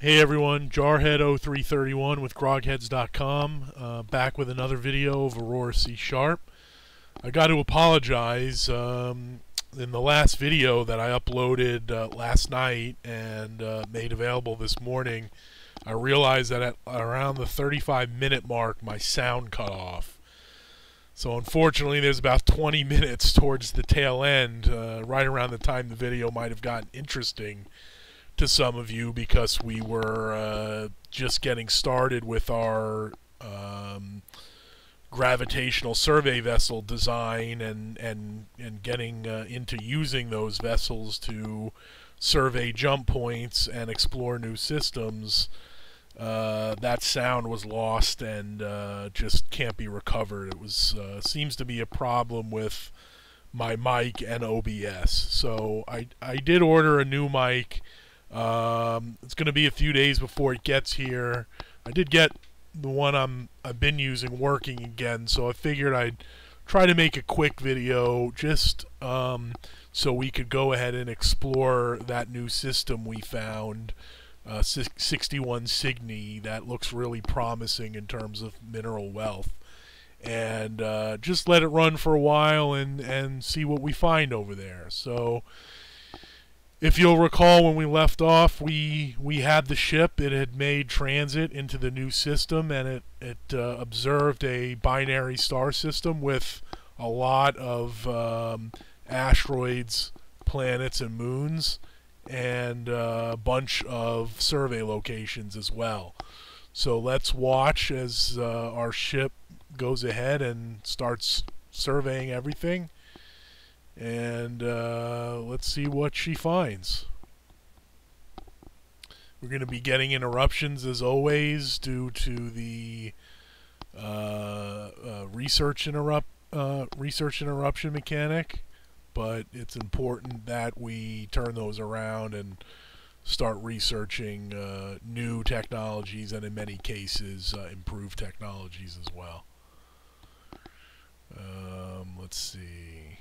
Hey everyone, Jarhead0331 with Grogheads.com, back with another video of Aurora C#. I got to apologize, in the last video that I uploaded last night and made available this morning, I realized that at around the 35-minute mark my sound cut off. So unfortunately there's about 20 minutes towards the tail end, right around the time the video might have gotten interesting to some of you, because we were just getting started with our gravitational survey vessel design and getting into using those vessels to survey jump points and explore new systems. That sound was lost and just can't be recovered. It was seems to be a problem with my mic and OBS. So I did order a new mic. It's going to be a few days before it gets here. I did get the one I've been using working again, so I figured I'd try to make a quick video just so we could go ahead and explore that new system we found, 61 Cygni, that looks really promising in terms of mineral wealth, and just let it run for a while and see what we find over there. So if you'll recall, when we left off, we had the ship. It had made transit into the new system, and it observed a binary star system with a lot of asteroids, planets, and moons, and a bunch of survey locations as well. So let's watch as our ship goes ahead and starts surveying everything. And let's see what she finds. We're going to be getting interruptions as always due to the research interruption mechanic, but it's important that we turn those around and start researching new technologies, and in many cases improved technologies as well. Let's see.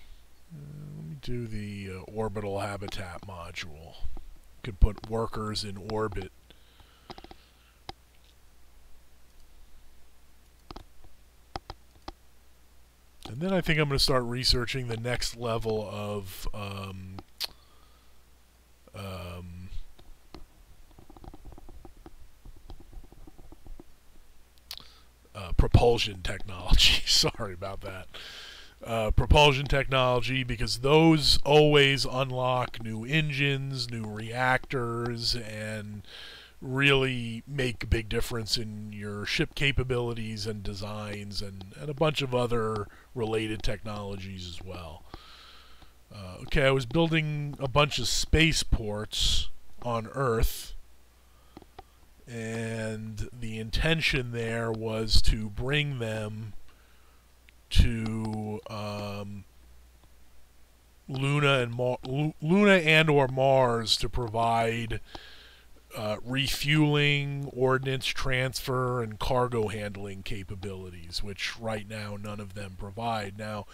Let me do the orbital habitat module. Could put workers in orbit. And then I think I'm going to start researching the next level of propulsion technology. Sorry about that. Propulsion technology, because those always unlock new engines, new reactors, and really make a big difference in your ship capabilities and designs, and a bunch of other related technologies as well. Okay, I was building a bunch of spaceports on Earth, and the intention there was to bring them to Luna and or Mars to provide refueling, ordnance transfer, and cargo handling capabilities, which right now none of them provide. Now,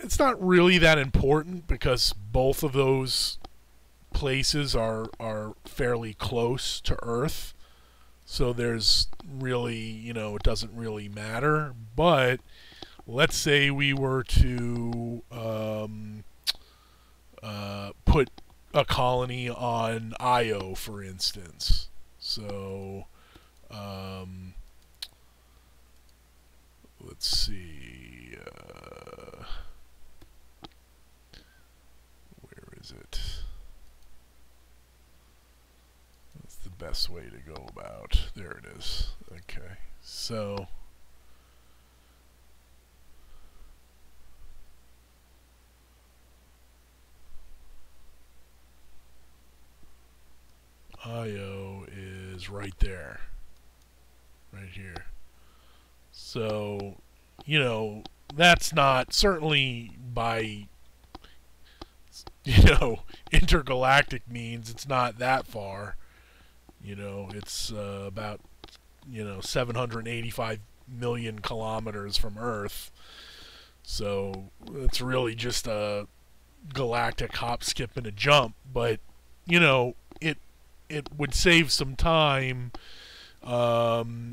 it's not really that important because both of those places are fairly close to Earth. So there's really, it doesn't really matter. But let's say we were to put a colony on Io, for instance. So let's see. Where is it? The best way to go about. There it is. Okay, so Io is right there, right here. So that's not, certainly by intergalactic means, it's not that far. It's about 785 million kilometers from Earth. So it's really just a galactic hop, skip, and a jump. But it it would save some time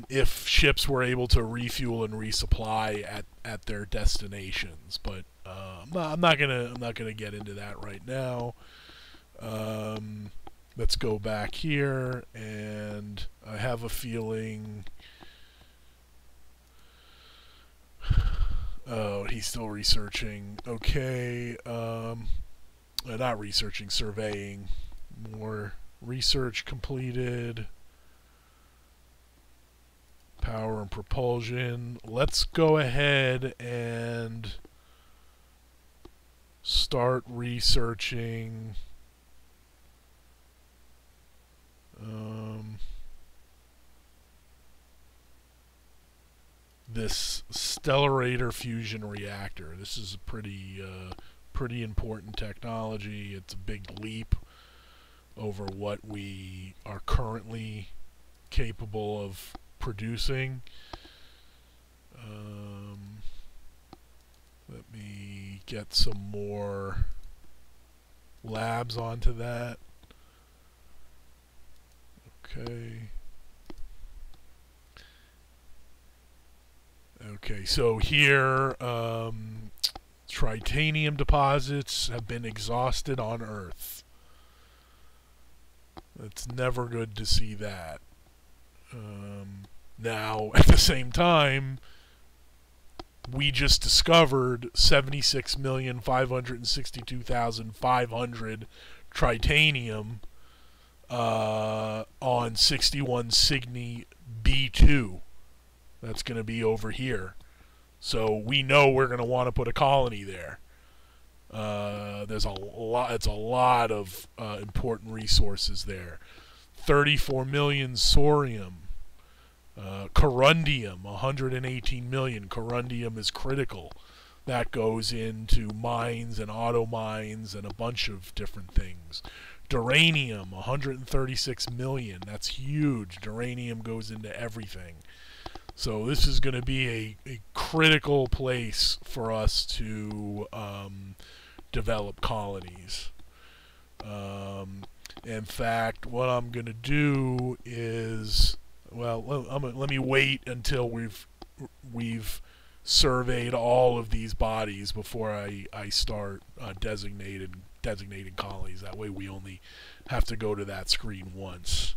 if ships were able to refuel and resupply at their destinations. But I'm not gonna get into that right now. Let's go back here, and I have a feeling. Oh, he's still researching. Okay, not researching, surveying. More research completed. Power and propulsion. Let's go ahead and start researching this stellarator fusion reactor. This is a pretty important technology. It's a big leap over what we are currently capable of producing. Let me get some more labs onto that. Okay. Okay, so here, titanium deposits have been exhausted on Earth. It's never good to see that. Now, at the same time, we just discovered 76,562,500 titanium on 61 Cygni B2. That's going to be over here. So we know we're going to want to put a colony there. There's a lot. It's a lot of important resources there. 34 million thorium. Corundium, 118 million. Corundium is critical. That goes into mines and auto mines and a bunch of different things. Duranium, 136 million. That's huge. Duranium goes into everything. So this is going to be a critical place for us to develop colonies. In fact, what I'm going to do is, well, let me wait until we've surveyed all of these bodies before I start designating colonies. That way we only have to go to that screen once.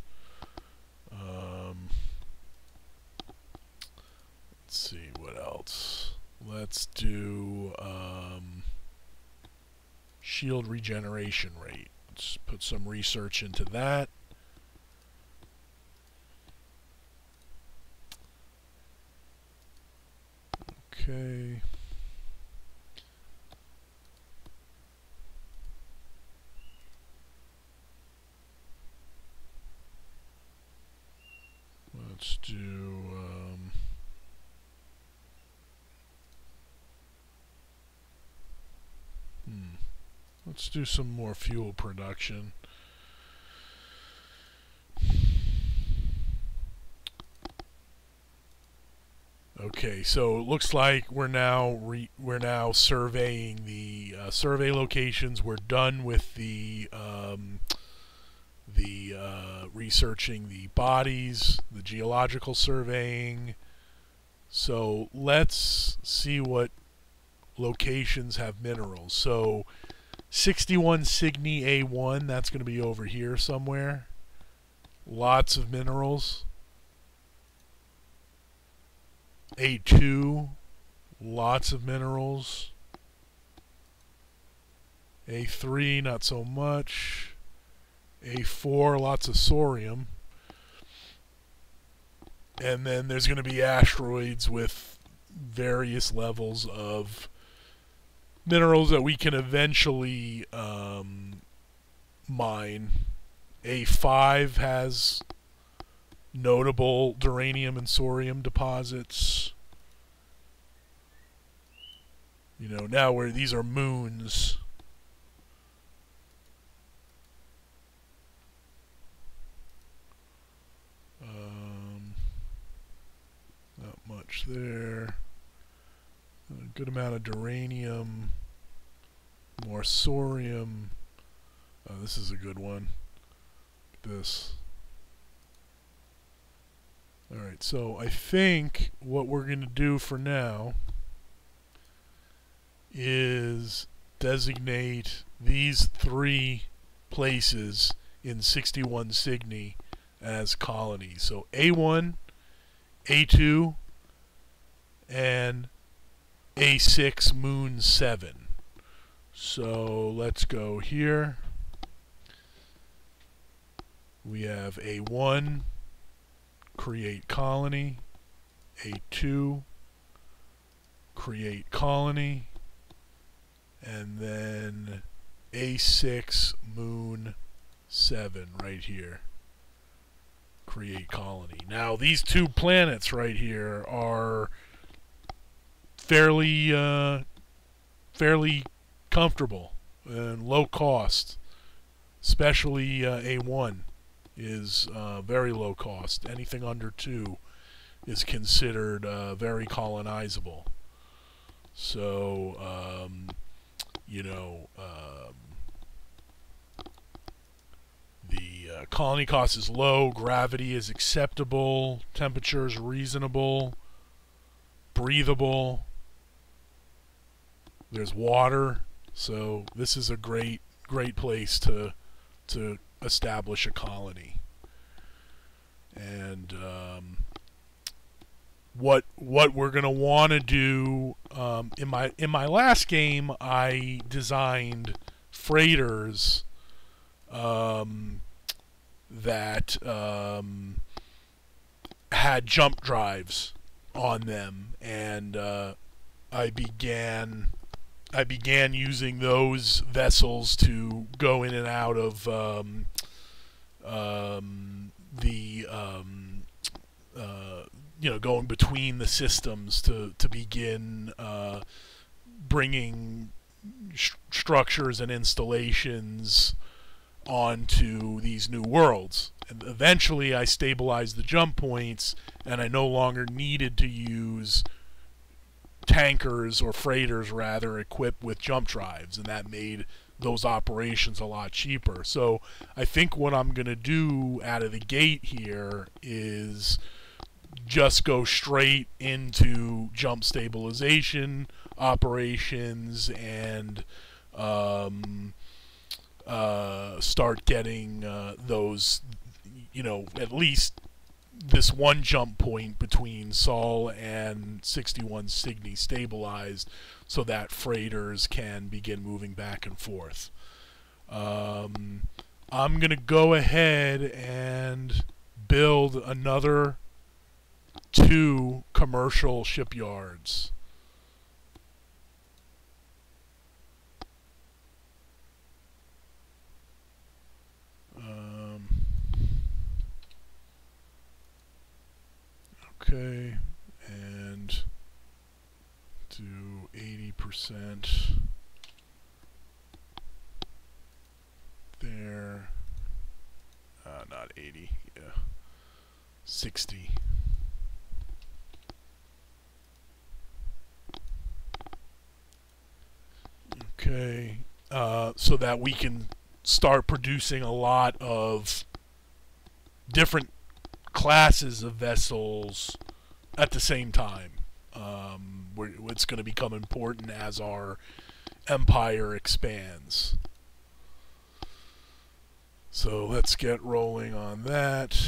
Let's see what else. Let's do shield regeneration rate. Let's put some research into that. Okay. Let's do let's do some more fuel production. Okay, so it looks like we're now surveying the survey locations. We're done with the researching the bodies, the geological surveying. So let's see what locations have minerals. So 61 Cygni A1, that's going to be over here somewhere. Lots of minerals. A2, lots of minerals. A3, not so much. A4, lots of thorium. And then there's going to be asteroids with various levels of minerals that we can eventually mine. A5 has notable duranium and thorium deposits. You know, now where these are moons. Not much there. A good amount of duranium. More thorium. This is a good one. this. Alright, so I think what we're going to do for now is designate these 3 places in 61 Cygni as colonies. So A1, A2, and A6 Moon 7. So let's go here. We have A1, create colony, A2, create colony, and then A6 Moon 7 right here, create colony. Now these 2 planets right here are fairly comfortable and low cost, especially A1 is very low cost. Anything under 2 is considered very colonizable. So you know, the colony cost is low, gravity is acceptable, temperature is reasonable, breathable, there's water, so this is a great place to establish a colony. And what we're gonna want to do in my last game, I designed freighters that had jump drives on them, and I began using those vessels to go in and out of going between the systems to begin bringing structures and installations onto these new worlds. And eventually I stabilized the jump points, and I no longer needed to use tankers, or freighters rather, equipped with jump drives, and that made those operations a lot cheaper. So I think what I'm going to do out of the gate here is just go straight into jump stabilization operations and start getting those, at least this one jump point between Sol and 61 Cygni stabilized, so that freighters can begin moving back and forth. I'm going to go ahead and build another 2 commercial shipyards. Okay, and do 80% there. Not 80, yeah, 60. Okay, so that we can start producing a lot of different classes of vessels at the same time. It's going to become important as our empire expands. So let's get rolling on that.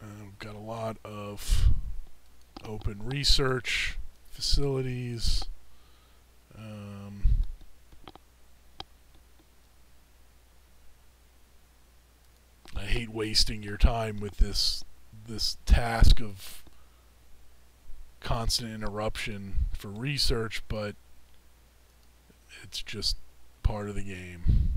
We've got a lot of open research facilities. I hate wasting your time with this task of constant interruption for research, but it's just part of the game.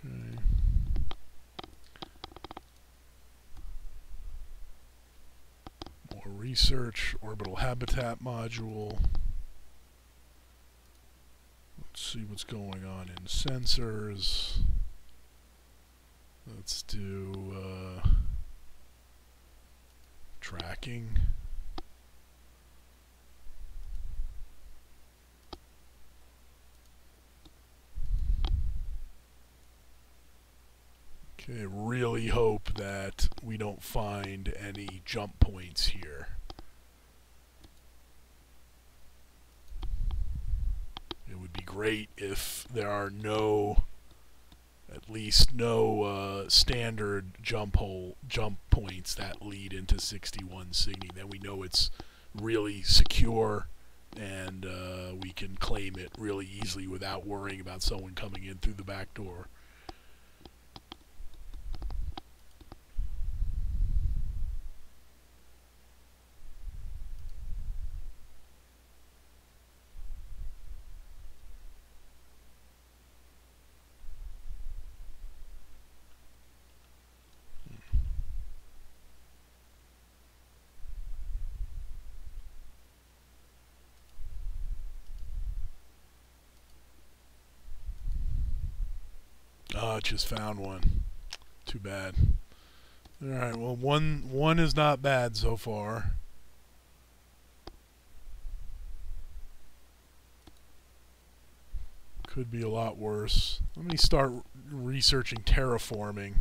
Okay. More research, orbital habitat module. Let's see what's going on in sensors. Let's do tracking. Okay, really hope that we don't find any jump points here. It would be great if there are at least no standard jump points that lead into 61 Cygni. Then we know it's really secure, and we can claim it really easily without worrying about someone coming in through the back door. Oh, just found one. Too bad. Alright, well one is not bad so far. Could be a lot worse. Let me start researching terraforming,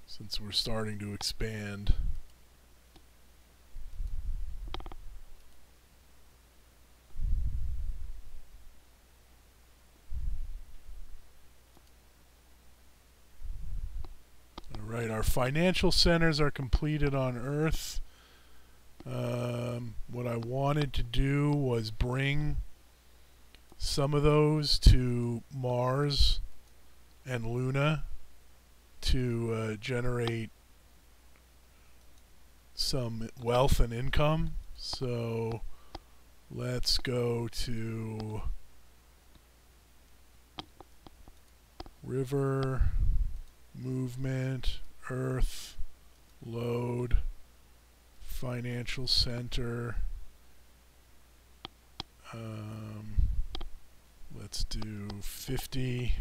since we're starting to expand. Alright, our financial centers are completed on Earth. What I wanted to do was bring some of those to Mars and Luna to generate some wealth and income. So let's go to river, movement, Earth, load, financial center. Let's do 50.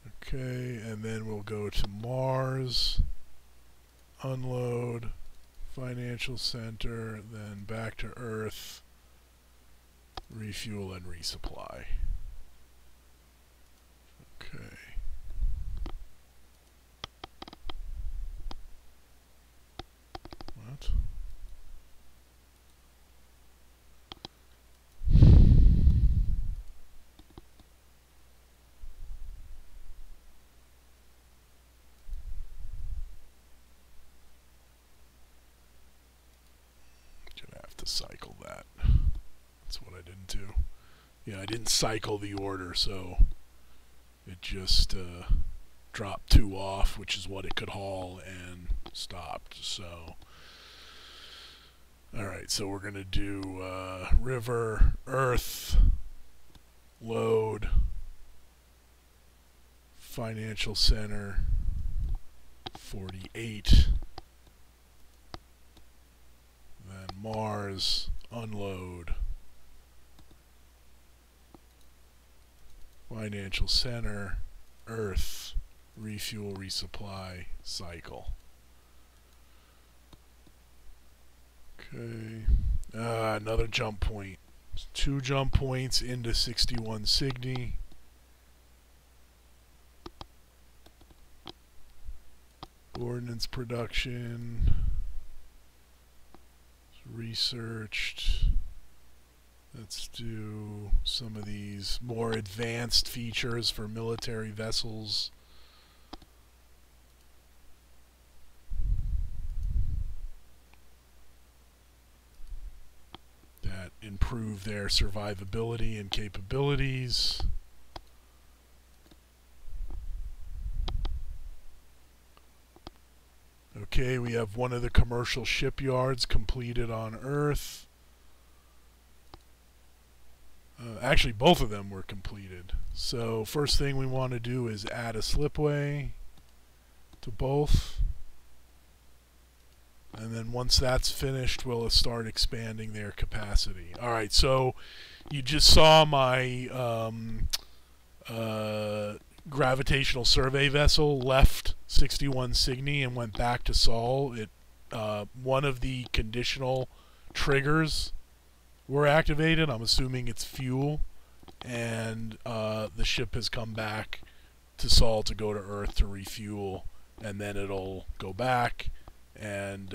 Okay, and then we'll go to Mars, unload, financial center, then back to Earth, refuel and resupply. Okay. What? Gonna have to cycle that. That's what I didn't do. Yeah, I didn't cycle the order, so it just dropped 2 off, which is what it could haul, and stopped. So, alright, so we're going to do river, Earth, load, financial center, 48, then Mars, unload, financial center, Earth, refuel, resupply, cycle. Okay, another jump point. 2 jump points into 61 Cygni. Ordnance production. Researched. Let's do some of these more advanced features for military vessels. That improve their survivability and capabilities. Okay, we have one of the commercial shipyards completed on Earth. Actually, both of them were completed. So first thing we want to do is add a slipway to both. And then once that's finished, we'll start expanding their capacity. All right, so you just saw my gravitational survey vessel left 61 Cygni and went back to Sol. One of the conditional triggers were activated. I'm assuming it's fuel, and the ship has come back to Sol to go to Earth to refuel, and then it'll go back and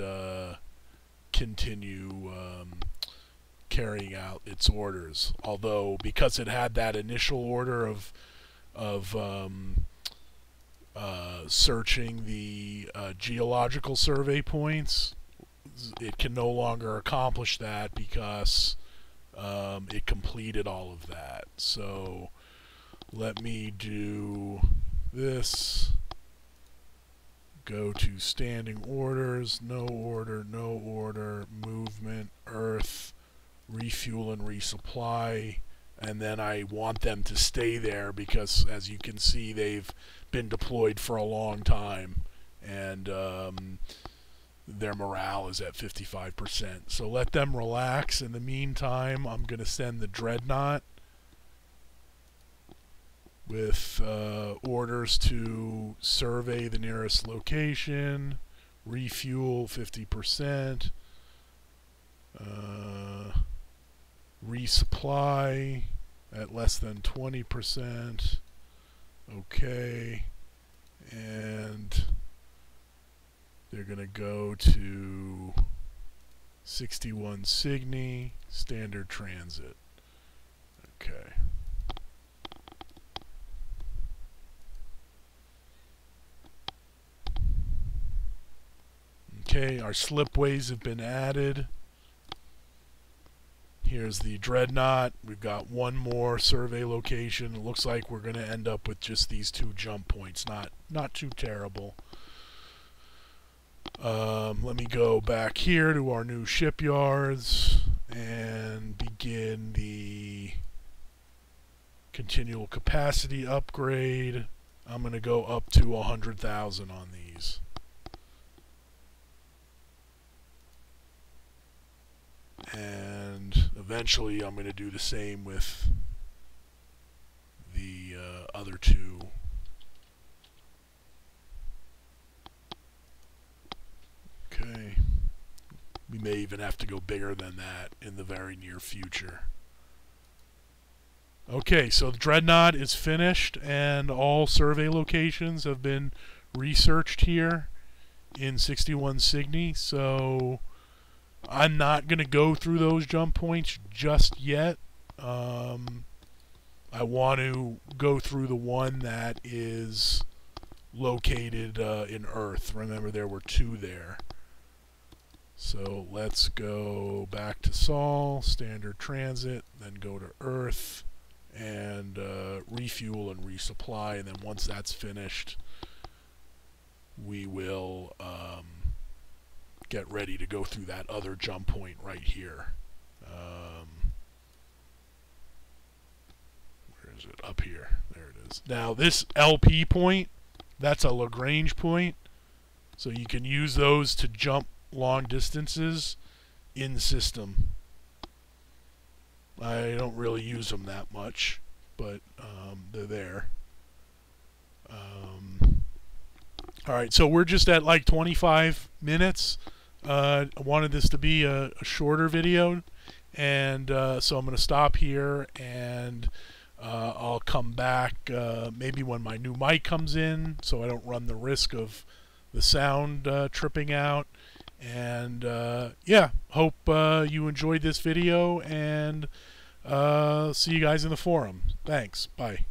continue carrying out its orders. Although, because it had that initial order of searching the geological survey points, it can no longer accomplish that because it completed all of that. So let me do this. Go to standing orders, no order, movement, Earth, refuel and resupply, and then I want them to stay there because, as you can see, they've been deployed for a long time, and their morale is at 55%. So let them relax. In the meantime, I'm going to send the Dreadnought with orders to survey the nearest location, refuel 50%, resupply at less than 20%. Okay, and they're going to go to 61 Cygni, standard transit. Okay. Okay, our slipways have been added. Here's the Dreadnought. We've got one more survey location. It looks like we're going to end up with just these 2 jump points. Not too terrible. Let me go back here to our new shipyards and begin the continual capacity upgrade. I'm going to go up to 100,000 on these. And eventually I'm going to do the same with the other 2. Okay. We may even have to go bigger than that in the very near future. Okay, so the Dreadnought is finished, and all survey locations have been researched here in 61 Cygni, so I'm not going to go through those jump points just yet. I want to go through the one that is located in Earth. Remember, there were 2 there. So let's go back to Sol, standard transit, then go to Earth, and refuel and resupply. And then once that's finished, we will get ready to go through that other jump point right here. Where is it? Up here. There it is. Now this LP point, that's a Lagrange point, so you can use those to jump long distances in system. I don't really use them that much, but they're there. Alright, so we're just at like 25 minutes. I wanted this to be a shorter video, and so I'm going to stop here, and I'll come back maybe when my new mic comes in, so I don't run the risk of the sound tripping out. And yeah, hope you enjoyed this video, and see you guys in the forum. Thanks. Bye.